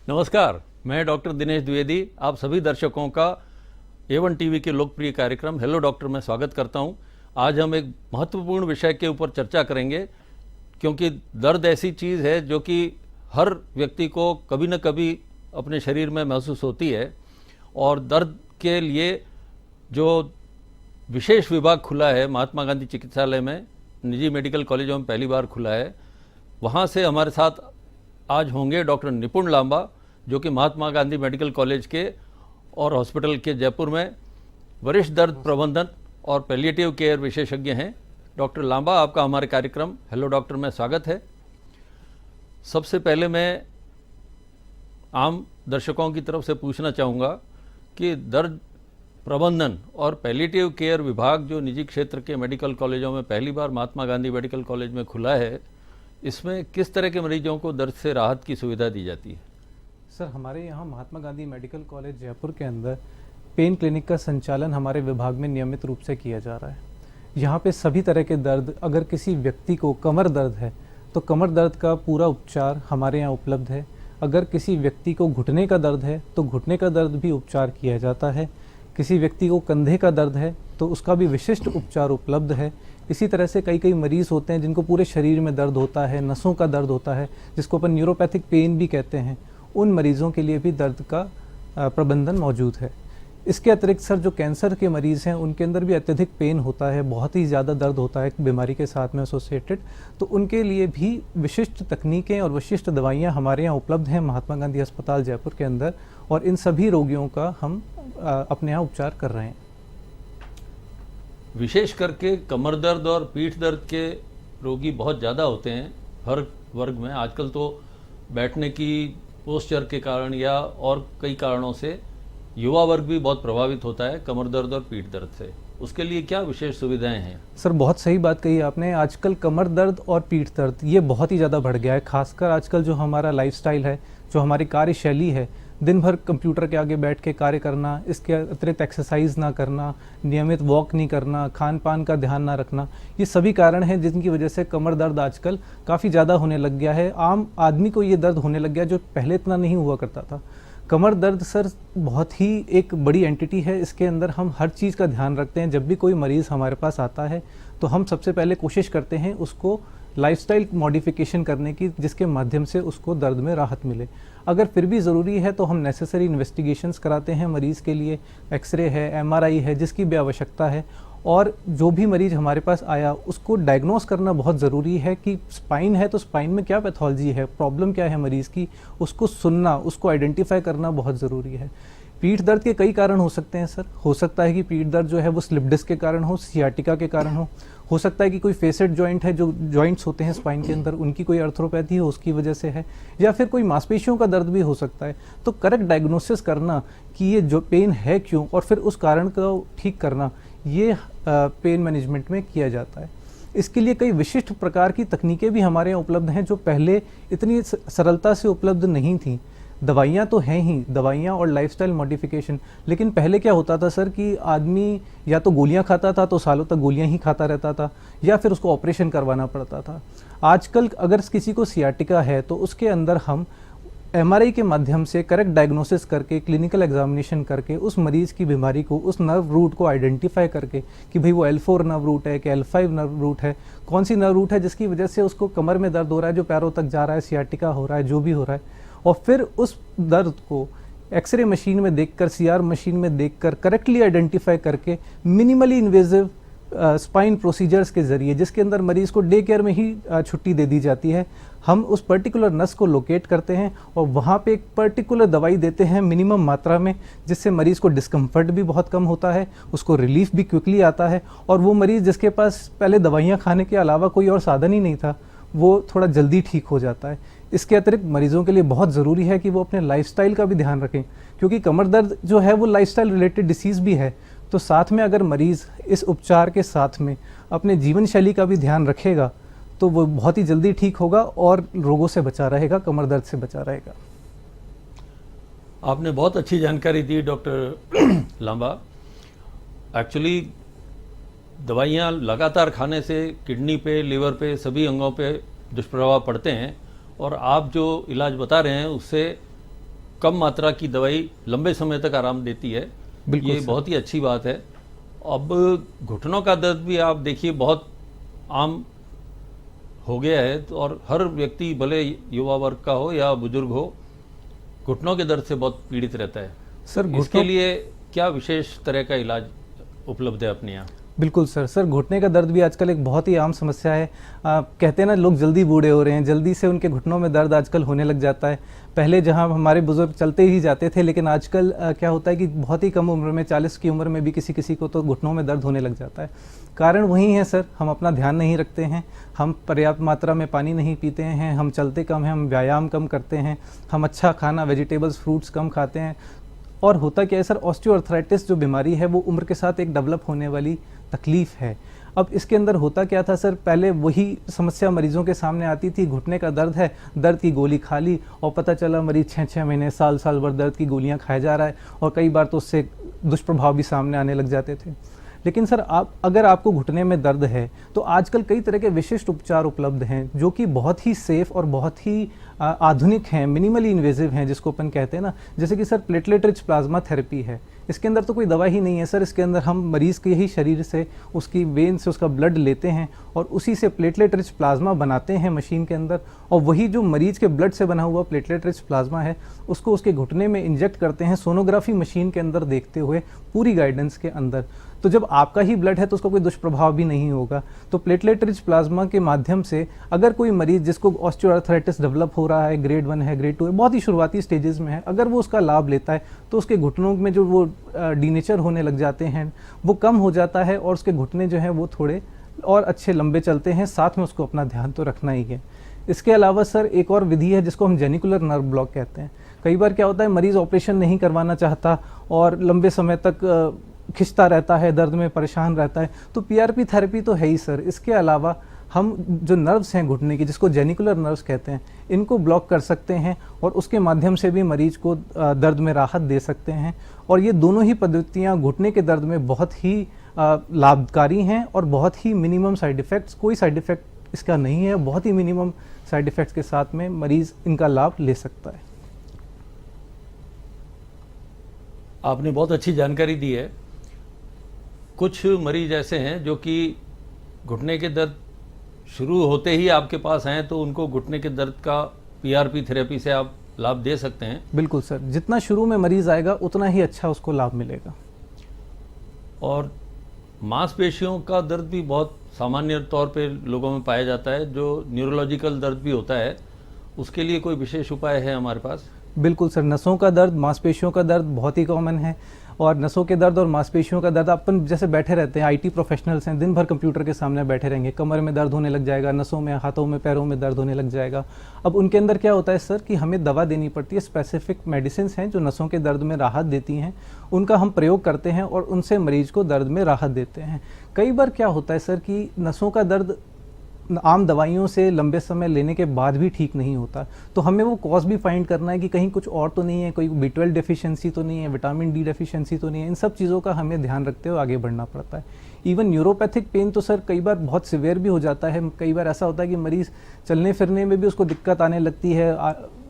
नमस्कार, मैं डॉक्टर दिनेश द्विवेदी आप सभी दर्शकों का A1 टीवी के लोकप्रिय कार्यक्रम हेलो डॉक्टर में स्वागत करता हूं। आज हम एक महत्वपूर्ण विषय के ऊपर चर्चा करेंगे, क्योंकि दर्द ऐसी चीज़ है जो कि हर व्यक्ति को कभी न कभी अपने शरीर में महसूस होती है। और दर्द के लिए जो विशेष विभाग खुला है महात्मा गांधी चिकित्सालय में, निजी मेडिकल कॉलेजों में पहली बार खुला है, वहाँ से हमारे साथ आज होंगे डॉक्टर निपुण लांबा, जो कि महात्मा गांधी मेडिकल कॉलेज के और हॉस्पिटल के जयपुर में वरिष्ठ दर्द प्रबंधन और पैलिएटिव केयर विशेषज्ञ हैं। डॉक्टर लांबा, आपका हमारे कार्यक्रम हेलो डॉक्टर में स्वागत है। सबसे पहले मैं आम दर्शकों की तरफ से पूछना चाहूँगा कि दर्द प्रबंधन और पैलिएटिव केयर विभाग जो निजी क्षेत्र के मेडिकल कॉलेजों में पहली बार महात्मा गांधी मेडिकल कॉलेज में खुला है, इसमें किस तरह के मरीजों को दर्द से राहत की सुविधा दी जाती है? सर, हमारे यहाँ महात्मा गांधी मेडिकल कॉलेज जयपुर के अंदर पेन क्लिनिक का संचालन हमारे विभाग में नियमित रूप से किया जा रहा है। यहाँ पे सभी तरह के दर्द, अगर किसी व्यक्ति को कमर दर्द है तो कमर दर्द का पूरा उपचार हमारे यहाँ उपलब्ध है। अगर किसी व्यक्ति को घुटने का दर्द है तो घुटने का दर्द भी उपचार किया जाता है। किसी व्यक्ति को कंधे का दर्द है तो उसका भी विशिष्ट उपचार उपलब्ध है। इसी तरह से कई मरीज़ होते हैं जिनको पूरे शरीर में दर्द होता है, नसों का दर्द होता है, जिसको अपन न्यूरोपैथिक पेन भी कहते हैं। उन मरीज़ों के लिए भी दर्द का प्रबंधन मौजूद है। इसके अतिरिक्त सर, जो कैंसर के मरीज़ हैं उनके अंदर भी अत्यधिक पेन होता है, बहुत ही ज़्यादा दर्द होता है बीमारी के साथ में एसोसिएटेड, तो उनके लिए भी विशिष्ट तकनीकें और विशिष्ट दवाइयाँ हमारे यहाँ उपलब्ध हैं महात्मा गांधी अस्पताल जयपुर के अंदर, और इन सभी रोगियों का हम अपने यहाँ उपचार कर रहे हैं। विशेष करके कमर दर्द और पीठ दर्द के रोगी बहुत ज़्यादा होते हैं हर वर्ग में। आजकल तो बैठने की पोस्चर के कारण या और कई कारणों से युवा वर्ग भी बहुत प्रभावित होता है कमर दर्द और पीठ दर्द से। उसके लिए क्या विशेष सुविधाएं हैं? सर, बहुत सही बात कही आपने। आजकल कमर दर्द और पीठ दर्द ये बहुत ही ज़्यादा बढ़ गया है। खासकर आजकल जो हमारा लाइफस्टाइल है, जो हमारी कार्यशैली है, दिन भर कंप्यूटर के आगे बैठ के कार्य करना, इसके अतिरिक्त एक्सरसाइज ना करना, नियमित वॉक नहीं करना, खान पान का ध्यान ना रखना, ये सभी कारण हैं जिनकी वजह से कमर दर्द आजकल काफ़ी ज़्यादा होने लग गया है। आम आदमी को ये दर्द होने लग गया जो पहले इतना नहीं हुआ करता था। कमर दर्द सर बहुत ही एक बड़ी एंटिटी है। इसके अंदर हम हर चीज़ का ध्यान रखते हैं। जब भी कोई मरीज़ हमारे पास आता है तो हम सबसे पहले कोशिश करते हैं उसको लाइफस्टाइल मॉडिफिकेशन करने की, जिसके माध्यम से उसको दर्द में राहत मिले। अगर फिर भी ज़रूरी है तो हम नेसेसरी इन्वेस्टिगेशंस कराते हैं मरीज़ के लिए। एक्सरे है, एमआरआई है, जिसकी भी आवश्यकता है। और जो भी मरीज़ हमारे पास आया उसको डायग्नोस करना बहुत ज़रूरी है कि स्पाइन है तो स्पाइन में क्या पैथोलॉजी है, प्रॉब्लम क्या है मरीज़ की, उसको सुनना, उसको आइडेंटिफाई करना बहुत ज़रूरी है। पीठ दर्द के कई कारण हो सकते हैं सर। हो सकता है कि पीठ दर्द जो है वो स्लिप डिस्क के कारण हो, सियाटिका के कारण हो सकता है कि कोई फेसेट जॉइंट है, जो जॉइंट्स होते हैं स्पाइन के अंदर, उनकी कोई अर्थरोपैथी हो, उसकी वजह से है, या फिर कोई मांसपेशियों का दर्द भी हो सकता है। तो करेक्ट डायग्नोसिस करना कि ये जो पेन है क्यों, और फिर उस कारण को ठीक करना, ये पेन मैनेजमेंट में किया जाता है। इसके लिए कई विशिष्ट प्रकार की तकनीकें भी हमारे यहाँ उपलब्ध हैं जो पहले इतनी सरलता से उपलब्ध नहीं थी। दवाइयाँ तो हैं ही, दवाइयाँ और लाइफस्टाइल मॉडिफिकेशन, लेकिन पहले क्या होता था सर कि आदमी या तो गोलियाँ खाता था तो सालों तक गोलियाँ ही खाता रहता था, या फिर उसको ऑपरेशन करवाना पड़ता था। आजकल अगर किसी को सियाटिका है तो उसके अंदर हम एमआरआई के माध्यम से करेक्ट डायग्नोसिस करके, क्लिनिकल एग्जामिनेशन करके, उस मरीज़ की बीमारी को, उस नर्व रूट को आइडेंटिफाई करके कि भाई वो L4 नर्व रूट है कि L5 नर्व रूट है, कौन सी नर्व रूट है जिसकी वजह से उसको कमर में दर्द हो रहा है, जो पैरों तक जा रहा है, सियाटिका हो रहा है, जो भी हो रहा है, और फिर उस दर्द को एक्सरे मशीन में देखकर, सीआर मशीन में देखकर करेक्टली आइडेंटिफाई करके मिनिमली इन्वेजिव स्पाइन प्रोसीजर्स के ज़रिए, जिसके अंदर मरीज़ को डे केयर में ही छुट्टी दे दी जाती है, हम उस पर्टिकुलर नस को लोकेट करते हैं और वहाँ पे एक पर्टिकुलर दवाई देते हैं मिनिमम मात्रा में, जिससे मरीज़ को डिस्कम्फर्ट भी बहुत कम होता है, उसको रिलीफ भी क्विकली आता है, और वो मरीज़ जिसके पास पहले दवाइयाँ खाने के अलावा कोई और साधन ही नहीं था, वो थोड़ा जल्दी ठीक हो जाता है। इसके अतिरिक्त मरीज़ों के लिए बहुत ज़रूरी है कि वो अपने लाइफस्टाइल का भी ध्यान रखें, क्योंकि कमर दर्द जो है वो लाइफस्टाइल रिलेटेड डिसीज़ भी है। तो साथ में अगर मरीज़ इस उपचार के साथ में अपने जीवन शैली का भी ध्यान रखेगा तो वो बहुत ही जल्दी ठीक होगा और रोगों से बचा रहेगा, कमर दर्द से बचा रहेगा। आपने बहुत अच्छी जानकारी दी डॉक्टर लांबा। एक्चुअली दवाइयाँ लगातार खाने से किडनी पे, लिवर पे, सभी अंगों पे दुष्प्रभाव पड़ते हैं, और आप जो इलाज बता रहे हैं उससे कम मात्रा की दवाई लंबे समय तक आराम देती है, बिल्कुल ये सर। बहुत ही अच्छी बात है। अब घुटनों का दर्द भी आप देखिए बहुत आम हो गया है, तो और हर व्यक्ति भले युवा वर्ग का हो या बुजुर्ग हो, घुटनों के दर्द से बहुत पीड़ित रहता है। सर इसके लिए क्या विशेष तरह का इलाज उपलब्ध है अपने यहाँ? बिल्कुल सर घुटने का दर्द भी आजकल एक बहुत ही आम समस्या है। कहते हैं ना, लोग जल्दी बूढ़े हो रहे हैं, जल्दी से उनके घुटनों में दर्द आजकल होने लग जाता है। पहले जहां हमारे बुजुर्ग चलते ही जाते थे, लेकिन आजकल क्या होता है कि बहुत ही कम उम्र में, 40 की उम्र में भी किसी किसी को तो घुटनों में दर्द होने लग जाता है। कारण वही है सर, हम अपना ध्यान नहीं रखते हैं, हम पर्याप्त मात्रा में पानी नहीं पीते हैं, हम चलते कम हैं, हम व्यायाम कम करते हैं, हम अच्छा खाना वेजिटेबल्स फ्रूट्स कम खाते हैं। और होता क्या है सर, ऑस्टियोआर्थराइटिस जो बीमारी है वो उम्र के साथ एक डेवलप होने वाली तकलीफ है। अब इसके अंदर होता क्या था सर, पहले वही समस्या मरीजों के सामने आती थी, घुटने का दर्द है, दर्द की गोली खा ली और पता चला मरीज 6-6 महीने साल भर दर्द की गोलियां खाए जा रहा है, और कई बार तो उससे दुष्प्रभाव भी सामने आने लग जाते थे। लेकिन सर अगर आपको घुटने में दर्द है तो आजकल कई तरह के विशिष्ट उपचार उपलब्ध हैं जो कि बहुत ही सेफ और बहुत ही आधुनिक हैं, मिनिमली इन्वेजिव हैं, जिसको अपन कहते हैं ना। जैसे कि sir platelet rich plasma therapy है। इसके अंदर तो कोई दवा ही नहीं है सर, इसके अंदर हम मरीज़ के ही शरीर से, उसकी वेन से उसका ब्लड लेते हैं और उसी से प्लेटलेट रिच प्लाज्मा बनाते हैं मशीन के अंदर, और वही जो मरीज़ के ब्लड से बना हुआ प्लेटलेट रिच प्लाज्मा है उसको उसके घुटने में इंजेक्ट करते हैं सोनोग्राफी मशीन के अंदर देखते हुए, पूरी गाइडेंस के अंदर। तो जब आपका ही ब्लड है तो उसका कोई दुष्प्रभाव भी नहीं होगा। तो प्लेटलेट रिच प्लाज्मा के माध्यम से अगर कोई मरीज जिसको ऑस्टियोआर्थराइटिस डेवलप हो रहा है, ग्रेड 1 है, ग्रेड 2 है, बहुत ही शुरुआती स्टेजेस में है, अगर वो उसका लाभ लेता है तो उसके घुटनों में जो वो डीनेचर होने लग जाते हैं वो कम हो जाता है और उसके घुटने जो हैं वो थोड़े और अच्छे लंबे चलते हैं। साथ में उसको अपना ध्यान तो रखना ही है। इसके अलावा सर एक और विधि है जिसको हम जेनिकुलर नर्व ब्लॉक कहते हैं। कई बार क्या होता है, मरीज़ ऑपरेशन नहीं करवाना चाहता और लंबे समय तक खिंचता रहता है, दर्द में परेशान रहता है, तो पीआरपी थेरेपी तो है ही सर। इसके अलावा हम जो नर्व्स हैं घुटने की, जिसको जेनिकुलर नर्व्स कहते हैं, इनको ब्लॉक कर सकते हैं और उसके माध्यम से भी मरीज को दर्द में राहत दे सकते हैं। और ये दोनों ही पद्धतियाँ घुटने के दर्द में बहुत ही लाभकारी हैं और बहुत ही मिनिमम साइड इफ़ेक्ट्स, कोई साइड इफ़ेक्ट इसका नहीं है, बहुत ही मिनिमम साइड इफ़ेक्ट्स के साथ में मरीज़ इनका लाभ ले सकता है। आपने बहुत अच्छी जानकारी दी है। कुछ मरीज ऐसे हैं जो कि घुटने के दर्द शुरू होते ही आपके पास हैं, तो उनको घुटने के दर्द का पीआरपी थेरेपी से आप लाभ दे सकते हैं। बिल्कुल सर, जितना शुरू में मरीज आएगा उतना ही अच्छा उसको लाभ मिलेगा। और मांसपेशियों का दर्द भी बहुत सामान्य तौर पे लोगों में पाया जाता है, जो न्यूरोलॉजिकल दर्द भी होता है, उसके लिए कोई विशेष उपाय है हमारे पास? बिल्कुल सर, नसों का दर्द, मांसपेशियों का दर्द बहुत ही कॉमन है। और नसों के दर्द और मांसपेशियों का दर्द, अपन जैसे बैठे रहते हैं, आईटी प्रोफेशनल्स हैं, दिन भर कंप्यूटर के सामने बैठे रहेंगे, कमर में दर्द होने लग जाएगा, नसों में, हाथों में, पैरों में दर्द होने लग जाएगा। अब उनके अंदर क्या होता है सर कि हमें दवा देनी पड़ती है, स्पेसिफिक मेडिसिन हैं जो नसों के दर्द में राहत देती हैं, उनका हम प्रयोग करते हैं और उनसे मरीज को दर्द में राहत देते हैं। कई बार क्या होता है सर कि नसों का दर्द आम दवाइयों से लंबे समय लेने के बाद भी ठीक नहीं होता, तो हमें वो कॉज भी फाइंड करना है कि कहीं कुछ और तो नहीं है, कोई B12 डेफिशिएंसी तो नहीं है, विटामिन डी डेफिशिएंसी तो नहीं है। इन सब चीज़ों का हमें ध्यान रखते हुए आगे बढ़ना पड़ता है। इवन न्यूरोपैथिक पेन तो सर कई बार बहुत सिवियर भी हो जाता है। कई बार ऐसा होता है कि मरीज़ चलने फिरने में भी उसको दिक्कत आने लगती है,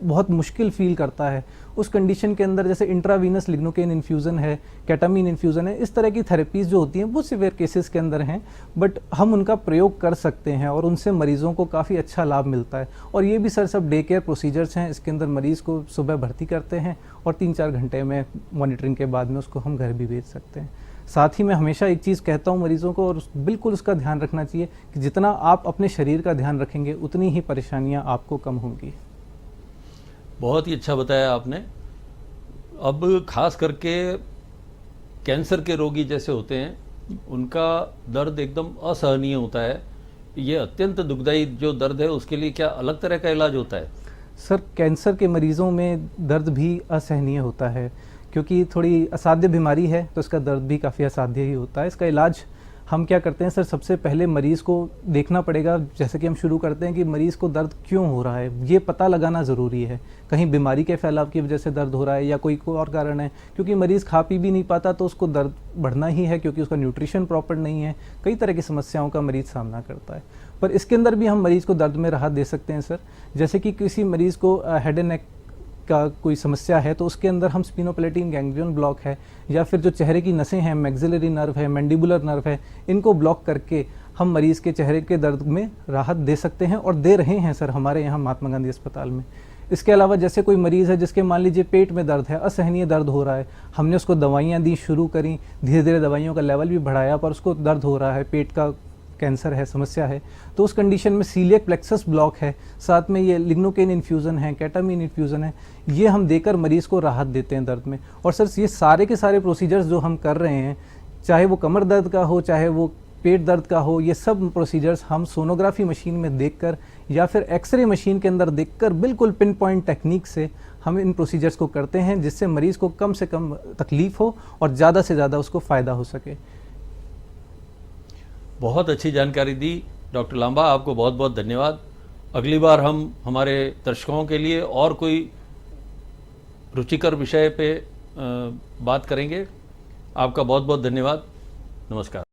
बहुत मुश्किल फील करता है। उस कंडीशन के अंदर जैसे इंट्रावीनस लिग्नोकेन इन्फ्यूज़न है, केटामीन इन्फ्यूज़न है, इस तरह की थेरेपीज़ जो होती हैं वो सिवियर केसेस के अंदर हैं, बट हम उनका प्रयोग कर सकते हैं और उनसे मरीज़ों को काफ़ी अच्छा लाभ मिलता है। और ये भी सर सब डे केयर प्रोसीजर्स हैं। इसके अंदर मरीज़ को सुबह भर्ती करते हैं और 3-4 घंटे में मॉनिटरिंग के बाद में उसको हम घर भी भेज सकते हैं। साथ ही मैं हमेशा एक चीज़ कहता हूँ मरीज़ों को, और बिल्कुल उसका ध्यान रखना चाहिए कि जितना आप अपने शरीर का ध्यान रखेंगे उतनी ही परेशानियाँ आपको कम होंगी। बहुत ही अच्छा बताया आपने। अब खास करके कैंसर के रोगी जैसे होते हैं, उनका दर्द एकदम असहनीय होता है। ये अत्यंत दुखदायी जो दर्द है, उसके लिए क्या अलग तरह का इलाज होता है? सर कैंसर के मरीज़ों में दर्द भी असहनीय होता है, क्योंकि थोड़ी असाध्य बीमारी है, तो इसका दर्द भी काफ़ी असाध्य ही होता है। इसका इलाज हम क्या करते हैं सर, सबसे पहले मरीज़ को देखना पड़ेगा। जैसे कि हम शुरू करते हैं कि मरीज़ को दर्द क्यों हो रहा है, ये पता लगाना ज़रूरी है। कहीं बीमारी के फैलाव की वजह से दर्द हो रहा है या कोई और कारण है, क्योंकि मरीज़ खा पी भी नहीं पाता तो उसको दर्द बढ़ना ही है, क्योंकि उसका न्यूट्रिशन प्रॉपर नहीं है। कई तरह की समस्याओं का मरीज़ सामना करता है, पर इसके अंदर भी हम मरीज़ को दर्द में राहत दे सकते हैं सर। जैसे कि किसी मरीज़ को हेड एंड नेक का कोई समस्या है तो उसके अंदर हम स्पिनोपैलेटिन गैंग्लियन ब्लॉक है या फिर जो चेहरे की नसें हैं, मैक्सिलरी नर्व है, मैंडिबुलर नर्व है, इनको ब्लॉक करके हम मरीज़ के चेहरे के दर्द में राहत दे सकते हैं और दे रहे हैं सर हमारे यहाँ महात्मा गांधी अस्पताल में। इसके अलावा जैसे कोई मरीज़ है जिसके मान लीजिए पेट में दर्द है, असहनीय दर्द हो रहा है, हमने उसको दवाइयाँ दी, शुरू करी, धीरे धीरे दवाइयों का लेवल भी बढ़ाया, पर उसको दर्द हो रहा है, पेट का कैंसर है, समस्या है, तो उस कंडीशन में सीलियक प्लेक्सस ब्लॉक है, साथ में ये लिग्नोकेन इन्फ्यूज़न है, केटामीन इन्फ्यूज़न है, ये हम देकर मरीज़ को राहत देते हैं दर्द में। और सर ये सारे के सारे प्रोसीजर्स जो हम कर रहे हैं, चाहे वो कमर दर्द का हो, चाहे वो पेट दर्द का हो, ये सब प्रोसीजर्स हम सोनोग्राफी मशीन में देखकर या फिर एक्सरे मशीन के अंदर देखकर बिल्कुल पिन पॉइंट टेक्निक से हम इन प्रोसीजर्स को करते हैं, जिससे मरीज़ को कम से कम तकलीफ़ हो और ज़्यादा से ज़्यादा उसको फ़ायदा हो सके। बहुत अच्छी जानकारी दी डॉक्टर लांबा, आपको बहुत बहुत धन्यवाद। अगली बार हम हमारे दर्शकों के लिए और कोई रुचिकर विषय पे बात करेंगे। आपका बहुत बहुत धन्यवाद। नमस्कार।